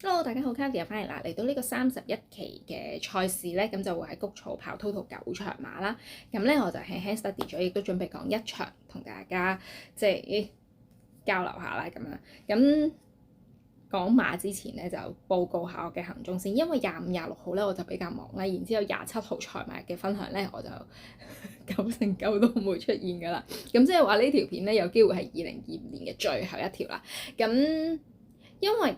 Hello，大家好，Kathy 又翻嚟啦，嚟到呢個31期嘅賽事咧，咁就會喺谷草跑 total 9場馬啦。咁咧我就輕輕 study 咗，亦都準備講一場同大家即係交流下啦咁樣。咁講馬之前咧就報告下我嘅行蹤先，因為25、26號咧我就比較忙啦，然之後27號賽馬嘅分享咧我就9成9都唔會出現㗎啦。咁即係話呢條片咧有機會係2025年嘅最後一條啦。咁因為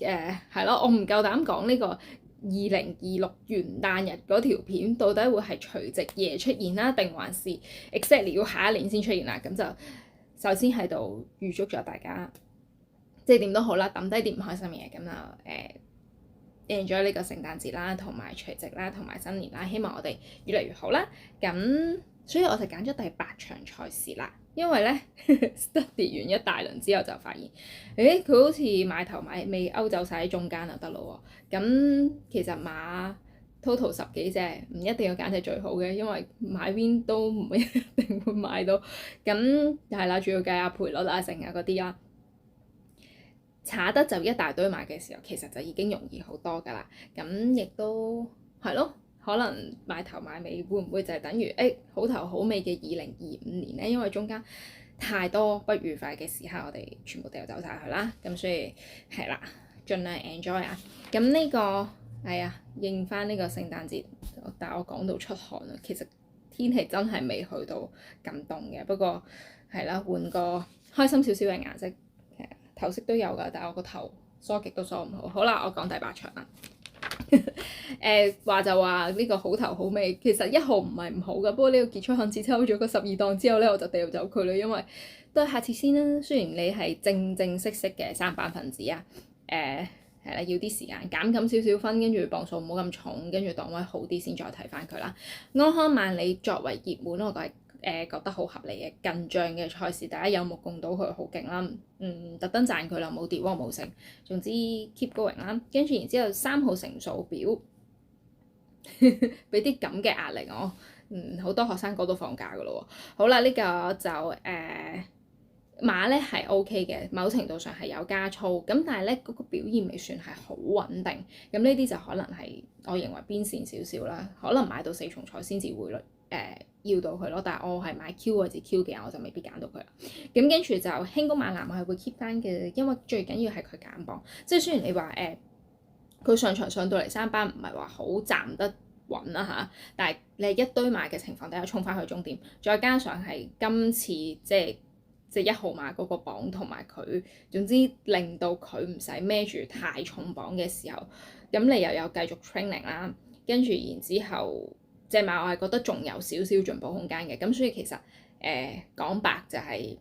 係咯，我唔夠膽講呢個2026元旦日嗰條片到底會係除夕夜出現啦，定還是 exactly 要下一年先出現啦？咁就首先喺度預祝咗大家，即係點都好啦，抌低啲唔開心嘅嘢，咁就enjoy 呢個聖誕節啦，同埋除夕啦，同埋新年啦，希望我哋越嚟越好啦。咁所以我就揀咗第8場賽事啦。因為咧 study 完一大輪之後就發現，佢好似買頭買尾勾走晒喺中間就得咯喎。咁其實馬 total 10幾隻，唔一定要揀隻最好嘅，因為買邊都唔一定會買到。咁係啦，主要計下賠率啊、成啊嗰啲啦。查得就一大堆馬嘅時候，其實就已經容易好多㗎啦。咁亦都係咯。可能買頭買尾會唔會就係等於好頭好尾嘅2025年咧？因為中間太多不愉快嘅時刻，我哋全部掉走晒佢啦。咁所以係啦，盡量 enjoy 啊。咁呢個係啊，應翻呢個聖誕節，但係我講到出汗啦。其實天氣真係未去到咁凍嘅，不過係啦，換個開心少少嘅顏色，頭飾都有㗎，但係我個頭梳極都梳唔好。好啦，我講第8場啦。話就話呢個好頭好尾，其實1號唔係唔好㗎，不過呢個傑出漢子抽咗個12檔之後咧，我就掉走佢啦，因為都係下次先啦。雖然你係正式嘅3班分子啊，係啦，要啲時間減少少分，跟住磅數唔好咁重，跟住檔位好啲先再睇翻佢啦。安康萬里作為熱門，我覺得好合理嘅近仗嘅賽事，大家有目共睹佢好勁啦。特登讚佢啦，冇跌喎冇成，總之 keep going 啦。跟住然之後3號成數表，俾啲咁嘅壓力我。好多學生哥都放假噶咯喎。好啦，呢個就馬咧係 OK 嘅，某程度上係有加粗，咁但係咧嗰個表現未算係好穩定。咁呢啲就可能係我認為邊線少少啦，可能買到4重彩先至會要到佢咯，但係我係買 Q 或者 Q 嘅，我就未必揀到佢啦。咁跟住就輕功馬男我係會 keep 翻嘅，因為最緊要係佢減磅。即係雖然你話佢上場上到嚟3班唔係話好站得穩啦嚇，但係你係一堆馬嘅情況底下衝翻去終點，再加上係今次即係1號馬嗰個磅同埋佢，總之令到佢唔使孭住太重磅嘅時候，咁你又有繼續 training 啦，跟住然之後隻馬我係覺得仲有少少進步空間嘅，咁所以其實講白就係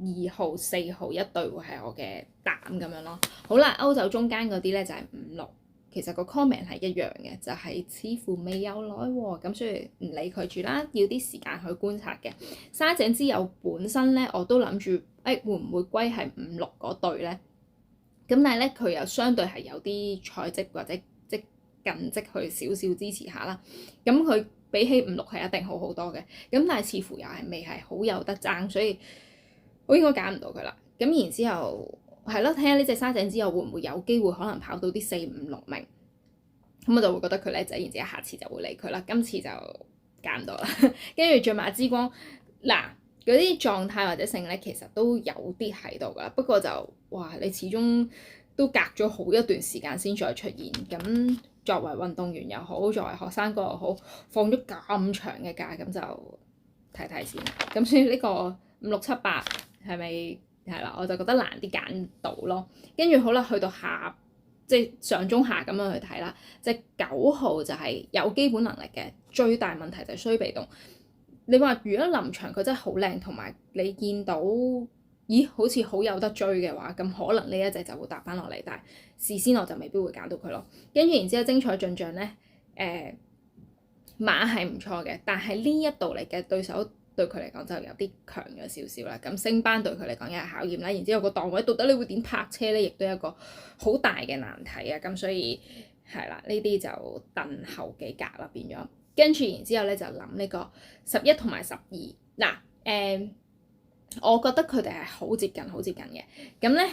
2號、4號一對會係我嘅膽咁樣咯。好啦，歐洲中間嗰啲咧就係5、6。其實個 comment 係一樣嘅，就係似乎未有來喎，咁所以唔理佢住啦，要啲時間去觀察嘅。沙井之友本身咧，我都諗住會唔會歸係5、6嗰隊咧？咁但係咧，佢又相對係有啲賽績或者即近績去少少支持下啦。咁佢比起5、6係一定好好多嘅，咁但係似乎又係未係好有得爭，所以我應該揀唔到佢啦。咁然之後。係咯，睇下呢隻沙井之後會唔會有機會可能跑到啲4、5、6名，咁我就會覺得佢叻仔，然之後下次就會理佢啦。今次就揀唔到啦。跟住駿馬之光嗱嗰啲狀態或者性咧，其實都有啲喺度噶，不過就哇你始終都隔咗好一段時間先再出現。咁作為運動員又好，作為學生哥又好，放咗咁長嘅假，咁就睇睇先。咁所以呢個5、6、7、8係咪？係啦，我就覺得難啲揀到咯。跟住好啦，去到即係上中下咁樣去睇啦。即係9號就係有基本能力嘅，最大問題就係衰被動。你話如果臨場佢真係好靚，同埋你見到咦好似好有得追嘅話，咁可能呢一隻就會搭翻落嚟。但係事先我就未必會揀到佢咯。跟住然之後精彩進帳咧，馬係唔錯嘅，但係呢一度嚟嘅對手。對佢嚟講就有啲強咗少少啦，咁升班對佢嚟講又係考驗啦，然之後個檔位到底你會點泊車咧，亦都係一個好大嘅難題啊，咁所以係啦，呢啲就等後幾格啦變咗，跟住然之後咧就諗呢個11同埋12嗱，我覺得佢哋係好接近嘅，咁咧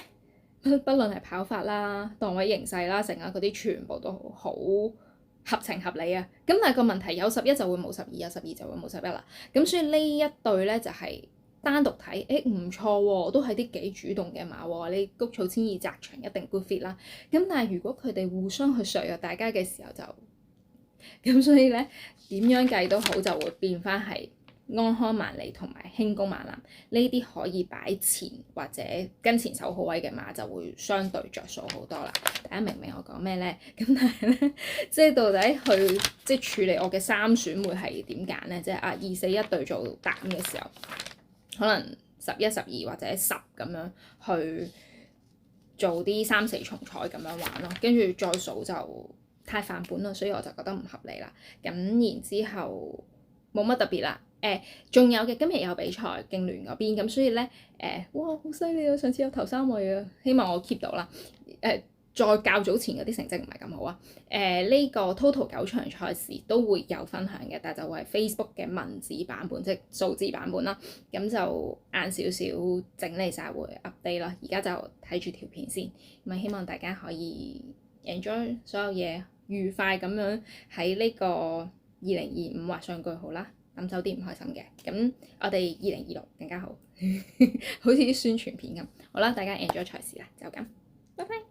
不論係跑法啦、檔位形勢啦、成啊嗰啲全部都好合情合理啊。咁但係個問題有11就會冇12，有12就會冇11啦。咁所以呢一對咧就係、單獨睇，誒唔錯喎，都係啲幾主動嘅馬喎。你谷草千二擲場一定 good fit 啦。咁但係如果佢哋互相去削弱大家嘅時候就咁，所以咧點樣計都好就會變翻係安康萬里同埋輕功萬南呢啲可以擺前或者跟前手好位嘅馬就會相對着數好多啦。大家明唔明我講咩咧？咁但係咧，即係到底去即係處理我嘅三選會係點揀咧？即係2、4、1對做膽嘅時候，可能11、12或者10咁樣去做啲3、4重彩咁樣玩咯，跟住再數就太範本啦，所以我就覺得唔合理啦。咁然之後冇乜特別啦。仲有嘅，今日有比賽競聯嗰邊，咁所以咧哇好犀利啊！上次有頭3位啊，希望我 keep 到啦。再較早前嗰啲成績唔係咁好啊。呢個 total 9場賽事都會有分享嘅，但係就會係 Facebook 嘅文字版本，即係數字版本啦。咁就晏少少整理晒會 update 啦。而家就睇住條片先，咁希望大家可以 enjoy 所有嘢，愉快咁樣喺呢個2025畫上句號啦。咁就啲唔開心嘅，咁我哋2026更加好，好似啲宣傳片咁。好啦，大家 enjoy 賽事啦，就咁，拜拜。